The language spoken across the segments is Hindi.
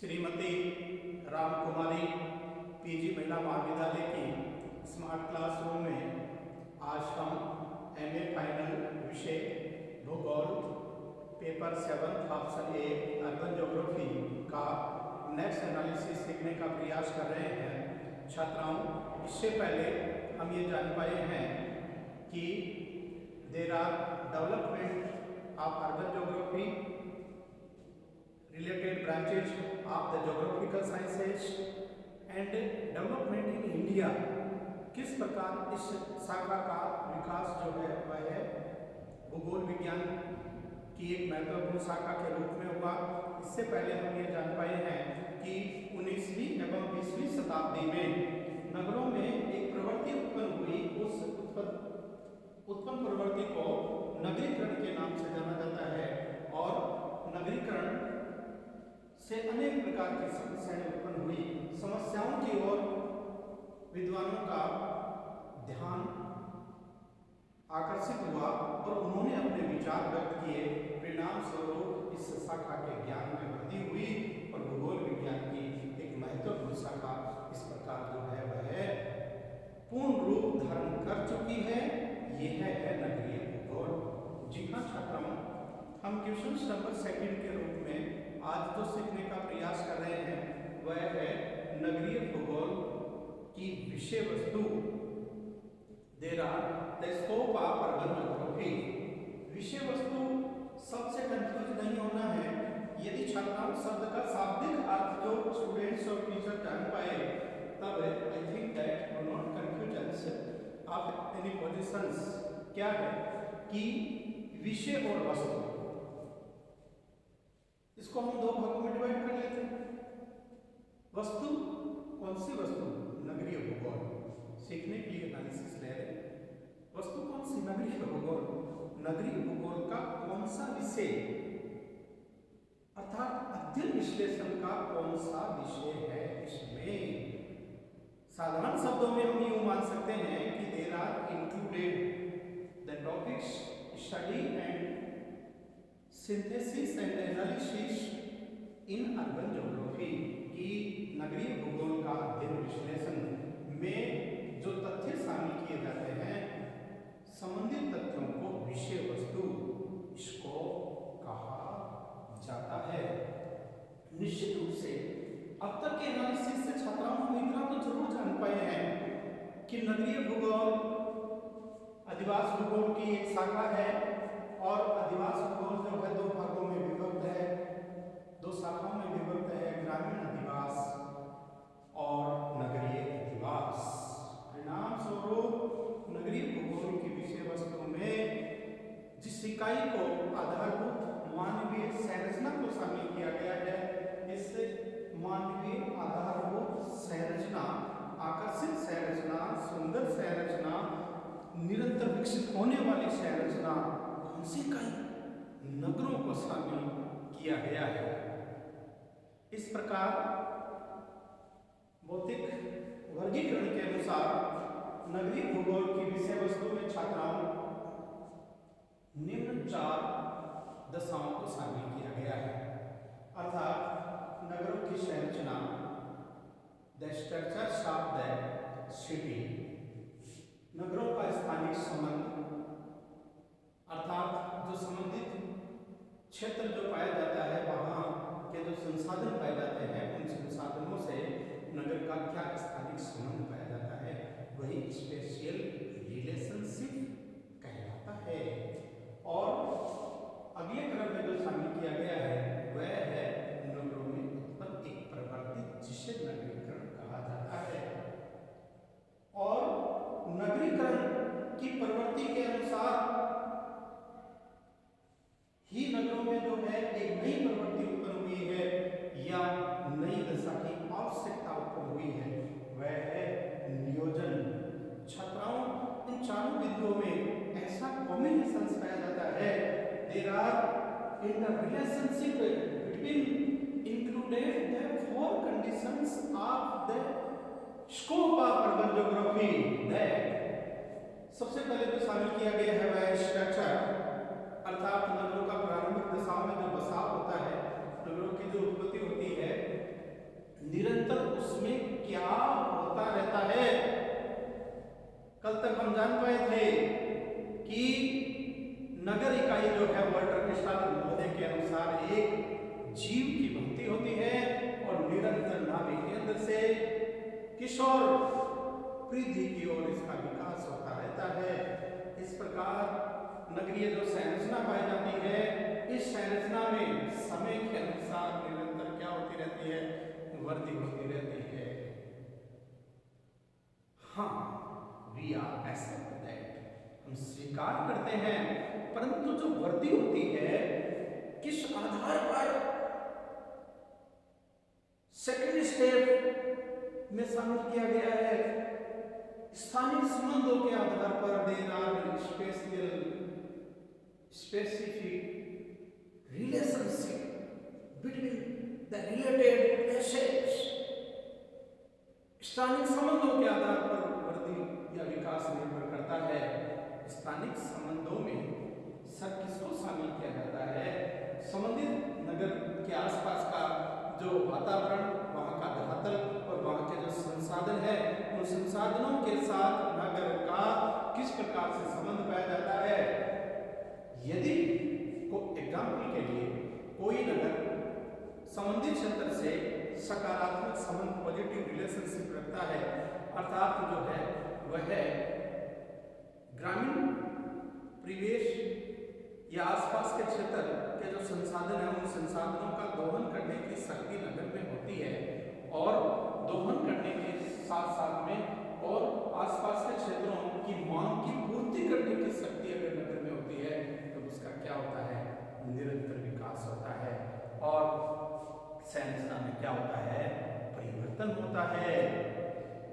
श्रीमती रामकुमारी पीजी महिला महाविद्यालय की स्मार्ट क्लासरूम में आज हम एमए फाइनल विषय भूगोल paper 7 option a urban geography का नेक्स्ट एनालिसिस सीखने का प्रयास कर रहे हैं। छात्राओं, इससे पहले हम ये जान पाए हैं कि there are development of urban geography related branches of the geographical sciences and development in India। किस प्रकार इस शाखा का विकास जो है वह है भूगोल विज्ञान की एक महत्वपूर्ण शाखा के रूप में हुआ। इससे पहले हम ये जान पाए हैं कि 19वीं एवं 20वीं शताब्दी में नगरों में एक प्रवृत्ति उत्पन्न हुई। उस उत्पन्न प्रवृत्ति को नगरीकरण के नाम से जाना जाता है और नगरीकरण से अनेक प्रकार की समस्याएं उत्पन्न हुई। समस्याओं की ओर विद्वानों का ध्यान आकर्षित हुआ और उन्होंने अपने विचार व्यक्त किए। परिणाम स्वरूप इस शाखा के ज्ञान में वृद्धि हुई और भूगोल विज्ञान की एक महत्वपूर्ण शाखा इस प्रकार जो है वह पूर्ण रूप धारण कर चुकी है। यह है नगरीय भूगोल। जी हाँ छात्रों, हम क्वेश्चन नंबर 2 के रूप में आज जो सीखने का प्रयास कर रहे हैं वह है नगरीय भूगोल की विषय वस्तु। There are the scope of urban geography. विषय वस्तु सबसे कंफ्यूज नहीं होना है। यदि छात्राओं शब्द का शाब्दिक अर्थ जो स्टूडेंट्स और टीचर जान पाए तब I think that will not confusions of any positions. क्या है कि विषय और वस्तु, इसको हम दो भागों में डिवाइड कर लेते हैं। वस्तु, कौन सी वस्तु? नगरीय भूगोल। सीखने के लिए एनालिसिस ले रहे हैं। वस्तु कौन सी? नगरीय भूगोल। नगरीय भूगोल का कौन सा विषय अर्थात अध्ययन विश्लेषण का कौन सा विषय है इसमें? साधारण शब्दों में हम यूं मान सकते हैं कि there are included the topics study and synthesis and analysis in urban geography. की नगरीय भूगोल का अध्ययन विश्लेषण में जो तथ्य शामिल किए जाते हैं, संबंधित तथ्यों को विषय वस्तु इसको कहा जाता है। निश्चित रूप से अब तक के एनालिसिस से छात्राओं को इतना तो जरूर जान पाए हैं कि नगरीय भूगोल अधिवास भूगोल की एक शाखा है और अधिवास भूगोल जो है दो भागों में विभक्त है, दो शाखाओं में विभक्त है, ग्रामीण अधिवास और नगरीय अधिवास। परिणाम स्वरूप नगरीय भूगोल की विषय वस्तु में जिस इकाई को आधारभूत मानवीय संरचना को शामिल किया गया है, इस मानवीय आधारभूत संरचना, आकर्षित संरचना, सुंदर संरचना, निरंतर विकसित होने वाली संरचना से कई नगरों को शामिल किया गया है। इस प्रकार भौतिक वर्गीकरण के अनुसार नगरीय भूगोल की विषय वस्तु में छात्राओं निम्न 4 दशाओं को शामिल किया गया है। अर्थात नगरों की संरचना, the structures of the city, नगरों का स्थानिक संबंध अर्थात जो संबंधित क्षेत्र जो पाया जाता है वहाँ के जो संसाधन पाए जाते हैं उन संसाधनों से नगर का क्या स्थानिक संबंध पाया जाता है, वही स्पेशियल रिलेशनशिप कहलाता है। और अगले क्रम में जो शामिल किया गया है वह है नगरों में उत्पन्न एक प्रवृत्ति जिसे नगरीकरण कहा जाता है। और नगरीकरण की प्रवृत्ति के अनुसार ही नगरों में जो है एक नई प्रवृत्ति उत्पन्न हुई है या नई दशा की आवश्यकता उत्पन्न हुई है, वह है नियोजन। छात्राओं, इन चारों विधियों में ऐसा कॉम्बिनेशन पाया जाता है। There are in the relationship between included the 4 conditions of the scope of urban geography. सबसे पहले जो शामिल किया गया है वह स्ट्रक्चर, अर्थात नगरों का प्रारंभिक दशाओं में जो बसाव होता है, नगरों की जो उत्पत्ति होती है निरंतर उसमें क्या होता रहता है। कल तक हम जान पाए थे कि नगर इकाई जो है वाल्टर क्रिस्टाल महोदय के अनुसार एक जीव की भक्ति होती है और निरंतर नाभि केंद्र से किशोर वृद्धि की ओर इसका विकास होता रहता है। इस प्रकार नगरीय जो संरचना पाई जाती है, इस संरचना में समय के अनुसार निरंतर क्या होती रहती है, वृद्धि होती रहती है। हाँ, वी आर एक्सेप्ट दैट, हम स्वीकार करते हैं, परंतु जो वृद्धि होती है किस आधार पर सेकंड स्टेप में शामिल किया गया है, स्थानीय संबंधों के आधार पर। There are specific relationship between the related assets. स्थानिक संबंधों के आधार पर वृद्धि या विकास निर्भर करता है। स्थानिक संबंधों में सब किसको शामिल किया जाता है, संबंधित नगर के आसपास का जो वातावरण, वहाँ का धरातल और वहाँ के जो संसाधन है, उन संसाधनों के साथ नगर का किस प्रकार से संबंध पाया जाता है। यदि एग्जाम्पल के लिए कोई नगर संबंधित क्षेत्र से सकारात्मक संबंध, पॉजिटिव रिलेशनशिप रखता है, अर्थात जो है वह ग्रामीण परिवेश या आसपास के क्षेत्र के जो संसाधन है, उन संसाधनों का दोहन करने की शक्ति नगर में होती है और दोहन करने के साथ साथ में और आसपास के क्षेत्रों की मांग की पूर्ति करने की शक्ति अगर नगर में होती है, तो उसका क्या होता है, निरंतर विकास होता है और संरचना में क्या होता है, परिवर्तन होता है।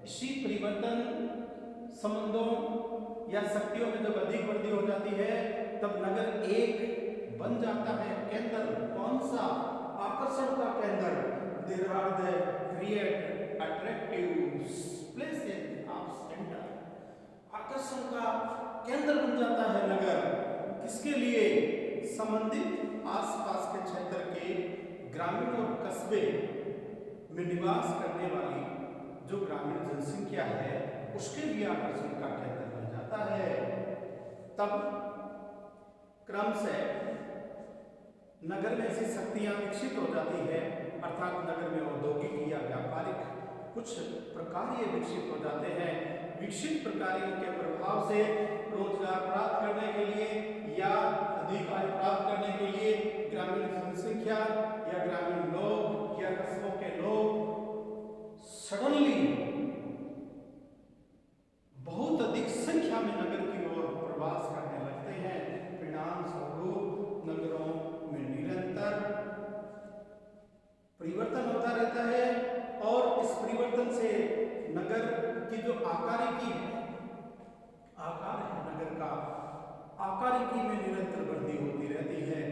इसी परिवर्तन संबंधों या शक्तियों में जब अधिक वृद्धि हो जाती है, तब नगर एक बन जाता है केंद्र। कौन सा? आकर्षण का केंद्र। There are the create attractive places of centre. आकर्षण का केंद्र बन जाता है नगर, किसके लिए? संबंधित आसपास के क्षेत्र के ग्रामीण और कस्बे में निवास करने वाली जो ग्रामीण जनसंख्या है, उसके लिए आकर्षण का केंद्र बन जाता है। तब क्रम से नगर में ऐसी शक्तियां विकसित हो जाती है, अर्थात नगर में औद्योगिक या व्यापारिक कुछ प्रकार्य विकसित हो जाते हैं। विकसित प्रकार्यों के प्रभाव से रोजगार प्राप्त करने के लिए या अधिकार प्राप्त करने के लिए ग्रामीण जनसंख्या या ग्रामीण लोग या कस्बों के लोग सडनली बहुत अधिक संख्या में नगर की ओर प्रवास करने लगते हैं। परिणाम स्वरूप नगरों में निरंतर परिवर्तन होता रहता है और इस परिवर्तन से नगर की जो आकारिकी है, आकार है नगर का, आकारिकी में निरंतर वृद्धि होती रहती है।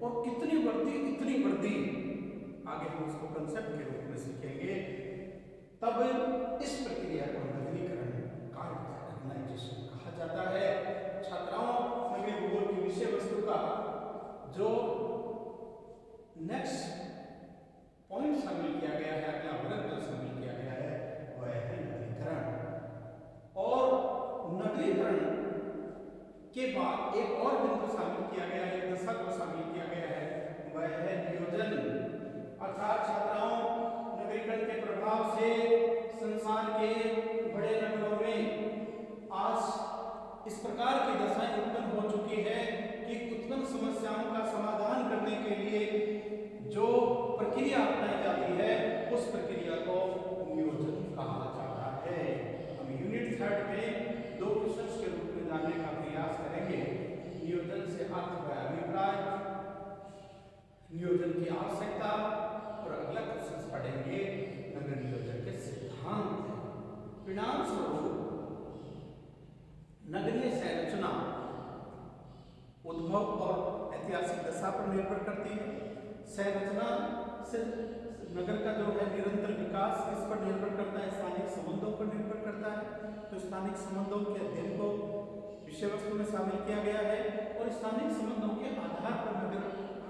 और कितनी वृद्धि, इतनी वृद्धि, आगे हम उसको कंसेप्ट के रूप में सीखेंगे। तब इस प्रक्रिया को नगरीकरण कार्बनाइजेशन कहा जाता है। छात्राओं, नगरीय भूगोल की विषय वस्तु का जो नेक्स्ट पॉइंट शामिल किया गया है, अगला वर्ग जो शामिल किया गया है, वह है नगरीकरण। और नगरीकरण के बाद एक और बिंदु शामिल किया गया है, एक दशा को शामिल किया गया है, वह है नियोजन। अर्थात छात्राओं, नगरीकरण के प्रभाव से संसार के बड़े नगरों में आज इस प्रकार की दशाएं उत्पन्न हो चुकी है कि उत्पन्न समस्याओं का समाधान करने के लिए जो प्रक्रिया अपनाई जाती है, उस प्रक्रिया को नियोजन कहा जाता है। हम यूनिट 3 में 2 क्वेश्चंस के रूप में जानने का प्रयास करेंगे। नियोजन से अर्थ व अभिप्राय, नियोजन की आवश्यकता, और अगला क्वेश्चन पढ़ेंगे नगर नियोजन के सिद्धांत। परिणाम स्वरूप नगरीय संरचना उद्भव और ऐतिहासिक दशा पर निर्भर करती है। संरचना से नगर का जो है निरंतर विकास किस पर निर्भर करता है? स्थानिक संबंधों पर निर्भर करता है। तो स्थानिक संबंधों के अध्ययन को विषय वस्तु में शामिल किया गया है और स्थानिक संबंधों के आधार पर नगर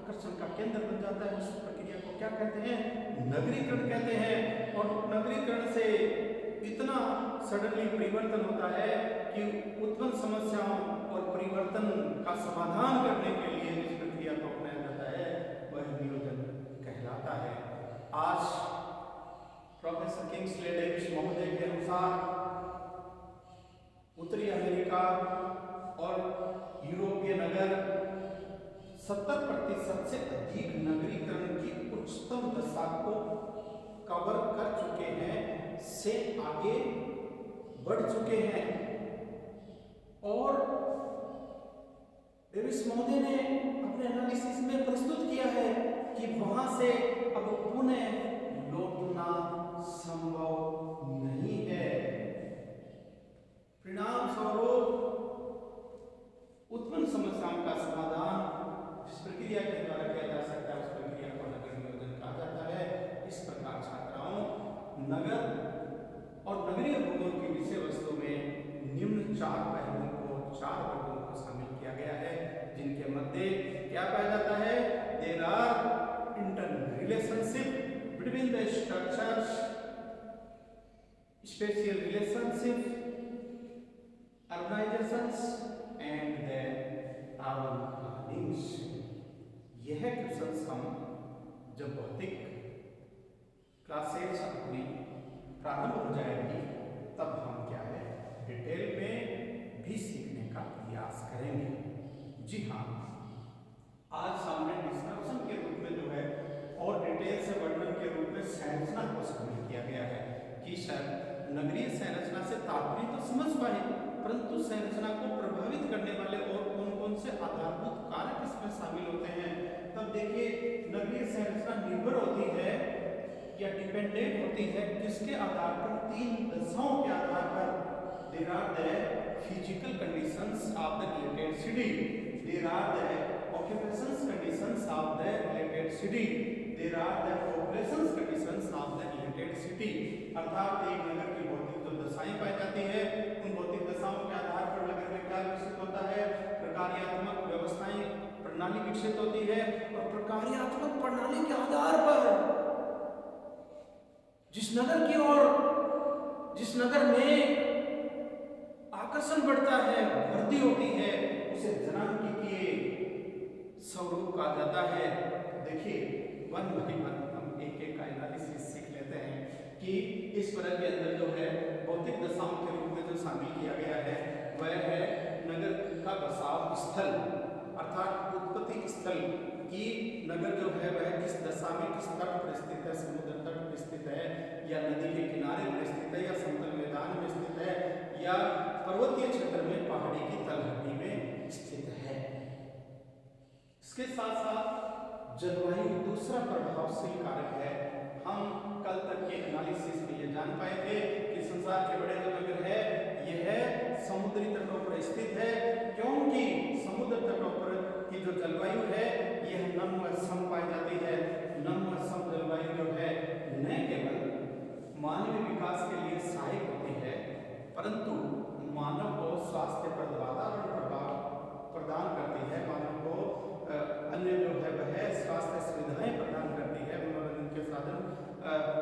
आकर्षण का केंद्र बन जाता है। उस प्रक्रिया को क्या कहते हैं? नगरीकरण कहते हैं। और नगरीकरण से इतना सडनली परिवर्तन होता है कि उत्पन्न समस्याओं और परिवर्तन का समाधान करने के लिए जिस प्रक्रिया को अपनाया जाता है वह नियोजन कहलाता है। आज प्रोफेसर किंग्सले डेविस महोदय के अनुसार उत्तरी अमेरिका और यूरोपीय नगर 70% से अधिक नगरीकरण की उच्चतम दशा को कवर कर चुके हैं, से आगे बढ़ चुके हैं। और डेविस महोदय ने अपने एनालिसिस में प्रस्तुत किया है कि वहां से अब पुनः लौटना संभव नहीं है। परिणाम स्वरूप उत्पन्न समस्याओं का समाधान जिस प्रक्रिया के द्वारा किया जा सकता है उस प्रक्रिया को नगर नियोजन कहा जाता है। इस प्रकार छात्राओं, नगर और नगरीय भूगोल की विषय वस्तु में निम्न 4 पहलुओं को, 4 वर्गों को शामिल किया गया है, जिनके मध्य क्या पाया जाता है? There are inter relationship between the structures, spatial relationship, urbanisations and the urban plannings. यह क्वेश्चंस हम जब भौतिक क्लासेस अपनी प्रारंभ हो जाएगी तब हम क्या है डिटेल में भी सीखने का प्रयास करेंगे। जी हाँ, आज सामने डिस्क्रिप्शन के रूप में जो है और डिटेल से वर्णन के रूप में संरचना को शामिल किया गया है कि सर नगरीय संरचना से तात्पर्य तो समझ पाए, परंतु संरचना को प्रभावित करने वाले और कौन कौन से आधारभूत कारक इसमें शामिल होते हैं। तब देखिए, नगरीय संरचना निर्भर होती है या डिपेंडेंट होती है किसके आधार पर? 3 दशाओं के आधार पर। There are the physical conditions of the related city, there are the occupations conditions of the related city, there are the populations conditions of the related city. अर्थात एक नगर की भौतिक जो दशाएं पाई जाती है, उन भौतिक दशाओं के आधार पर नगर में क्या विकसित होता है? प्रकार्यात्मक व्यवस्थाएं, प्रणाली विकसित होती है। और प्रकार्यात्मक प्रणाली के आधार पर जिस नगर की ओर, जिस नगर में आकर्षण बढ़ता है, वृद्धि होती है, उसे जनांकीय स्वरूप कहा जाता है। देखिए, वन बाय वन हम एक एक का एनालिसिस सीख लेते हैं कि इस वर्ग के अंदर जो है भौतिक दशाओं के रूप में जो शामिल किया गया है वह है नगर का बसाव स्थल, अर्थात उत्पत्ति स्थल की नगर जो है वह किस दशा में, किस तट पर स्थित है? समुद्र तट पर स्थित है, या नदी के किनारे पर स्थित है, या समतल मैदान में स्थित है, या पर्वतीय क्षेत्र में पहाड़ी की तलहटी में स्थित है। इसके साथ साथ जलवायु दूसरा प्रभावशील कारक है। हम कल तक के एनालिसिस में ये जान पाए थे कि संसार के बड़े जो नगर है यह समुद्री तटों पर स्थित है, क्योंकि समुद्र तटों पर की जो जलवायु है यह नम व सम पाई जाती है। नम व सम जलवायु जो है न केवल मानवीय विकास के लिए सहायक होती है, परंतु मानव को स्वास्थ्यप्रद वातावरण प्रदान करती है, मानव को अन्य जो है वह स्वास्थ्य सुविधाएं प्रदान करती है, मनोरंजन के साधन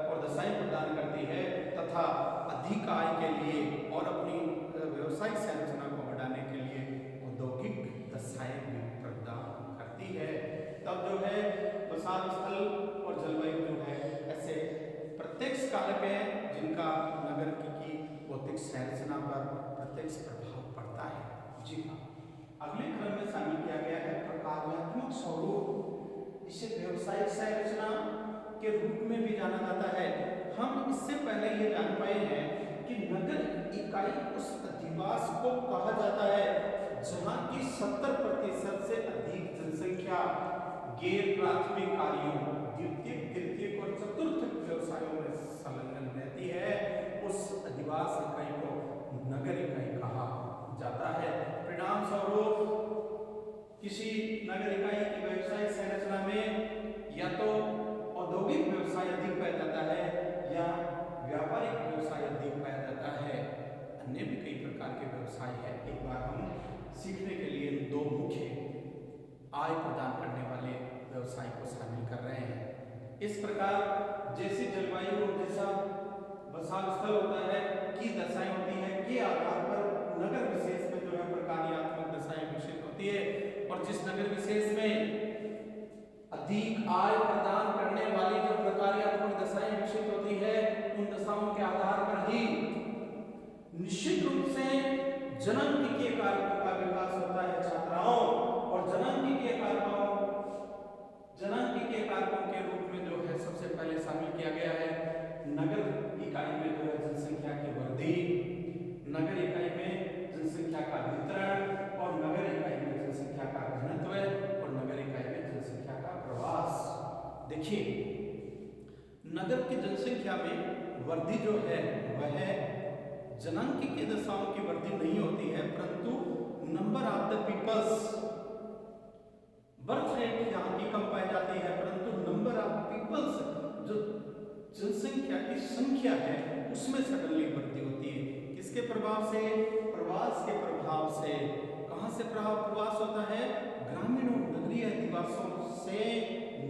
और दशाएं प्रदान करती है, तथा अधिक आय के लिए और अपनी व्यवसायिक संरचना को बढ़ाने के लिए औद्योगिक दशाएं भी प्रदान करती है। तब जो है बसाव स्थल और जलवायु जो है ऐसे प्रत्यक्ष कारक है जिनका नगर की भौतिक संरचना पर प्रत्यक्ष प्रभाव पड़ता है। जी हाँ, अगले क्रम में शामिल किया गया है प्रकार्यात्मक स्वरूप, इसे व्यवसायिक संरचना के रूप में भी जाना जाता है। हम इससे पहले ये जान पाए हैं कि नगर इकाई उस अधिवास को कहा जाता है जहां की 70% से अधिक जनसंख्या गैर प्राथमिक कार्यों, द्वितीयक, तृतीयक और चतुर्थ व्यवसायों में संलग्न रहती है। उस अधिवास इकाई को नगर इकाई कहा जाता है। परिणाम स्वरूप किसी नगर इकाई की व्यवसायिक संरचना में या तो औद्योगिक व्यवसाय अधिक पाया जाता है या व्यापारिक व्यवसाय अधिक पाया जाता है। अन्य भी कई प्रकार के व्यवसाय है। एक बार हम सीखने के लिए 2 मुख्य आय प्रदान करने वाले व्यवसाय को शामिल कर रहे हैं। इस प्रकार जैसी जलवायु और जैसा बसाव स्थल होता है की दशाएं होती है के आधार पर नगर विशेष में जो है प्रकार्यात्मक दशाएं विकसित होती है, और जिस नगर विशेष में अधिक आय प्रदान करने वाली जो प्रकार्यात्मक दशाएं विकसित होती है उन दशाओं के आधार पर ही निश्चित रूप से जनन कारकों का विकास होता है छात्राओं, और जनन कारकों के रूप में जो है सबसे पहले शामिल किया गया है नगर इकाई में जो है जनसंख्या की वृद्धि, नगर इकाई में जनसंख्या का वितरण, और नगर इकाई में जनसंख्या का घनत्व, और नगर इकाई में जनसंख्या का प्रवास। देखिए नगर की जनसंख्या में वृद्धि जो है वह जनांकीय दशाओं की वृद्धि नहीं होती है, परंतु number of the peoples birth rate यहाँ की कम पाई जाती है, परंतु नंबर ऑफ पीपल्स जो जनसंख्या की संख्या है उसमें सडनली वृद्धि होती है। किसके प्रभाव से? प्रवास के प्रभाव से। कहां से प्रवास होता है? ग्रामीण और नगरीय अधिवासियों से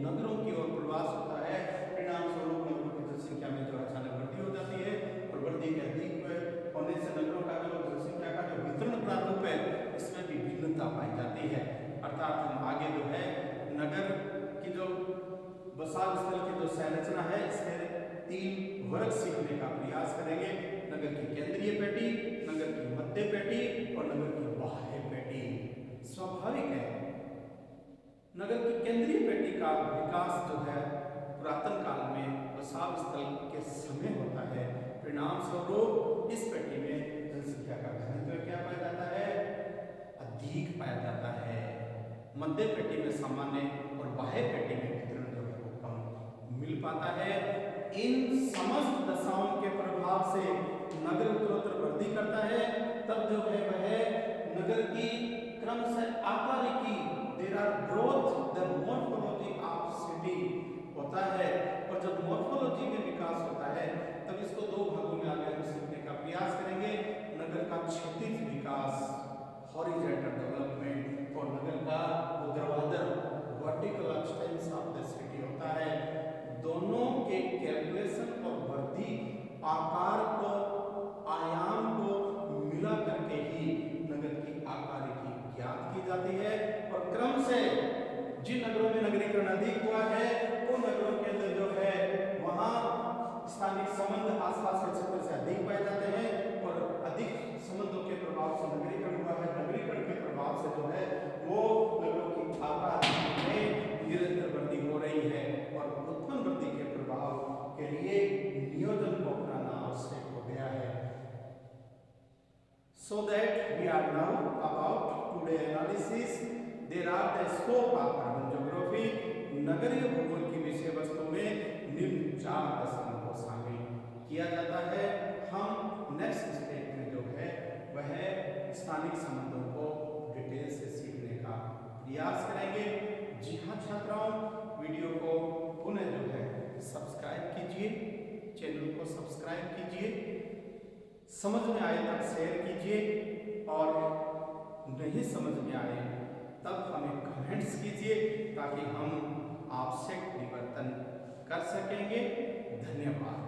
नगरों की ओर प्रवास होता है। परिणाम स्वरूप नगरों की जनसंख्या में जो अचानक वृद्धि हो जाती है, और वृद्धि के अधिक होने से नगरों का जो जनसंख्या का जो वितरण प्रारूप है इसमें भी भिन्नता पाई जाती है। अर्थात हम आगे जो है नगर की जो बसाव स्थल की जो संरचना है इसमें 3 वर्ग सीखने का प्रयास करेंगे। नगर की केंद्रीय पेटी, नगर की मध्य पेटी, और नगर की बाह्य पेटी। स्वाभाविक है नगर की केंद्रीय पेटी का विकास जो है पुरातन काल में बसाव स्थल के समय होता है। परिणाम स्वरूप इस पेटी में जनसंख्या का घनत्व क्या पाया जाता है? अधिक पाया जाता है। मध्य पेटी में सामान्य और बाह्य पेटी में वितरण जो है वो कम मिल पाता है। इन समस्त दशाओं के प्रभाव से नगर उत्तरोत्तर वृद्धि करता है, तब जो है वह नगर की क्रम से आकारिकी there are growth the morphology of city होता है, और जब मॉर्फोलॉजी में विकास होता है तब इसको 2 भागों में आगे सीखने का प्रयास करेंगे। नगर का क्षैतिज विकास हॉरिजॉन्टल डेवलपमेंट, और नगर का ऊर्ध्वाधर vertical expanse of the city होता है। दोनों के कैलकुलेशन और वृद्धि आकार को, आयाम को मिला करके ही नगर की आकारिकी ज्ञात की जाती है, और क्रम से जिन नगरों में नगरीकरण अधिक हुआ है उन नगरों के अंदर जो है वहाँ स्थानिक संबंध आसपास के क्षेत्र से अधिक पाए जाते हैं, और अधिक संबंधों के प्रभाव से नगरीकरण हुआ है। नगरीकरण के प्रभाव से जो है वो नगरों की आबादी में निरंतर वृद्धि हो रही है, और उत्पन्न वृद्धि के प्रभाव के लिए नियोजन को अपनाना आवश्यक हो गया है। So that we are now about today analysis. There are the scope of urban geography. नगरीय भूगोल की विषय वस्तु में निम्न 4 दशकों को शामिल किया जाता है। हम नेक्स्ट स्टेप में जो है वह स्थानिक संबंधों को डिटेल से सीखने का प्रयास करेंगे। जी हाँ छात्राओं, वीडियो को पुनः जो है सब्सक्राइब कीजिए, चैनल को सब्सक्राइब कीजिए, समझ में आए तक शेयर कीजिए, और नहीं समझ में आए तब हमें कमेंट्स कीजिए ताकि हम आपसे परिवर्तन कर सकेंगे। धन्यवाद।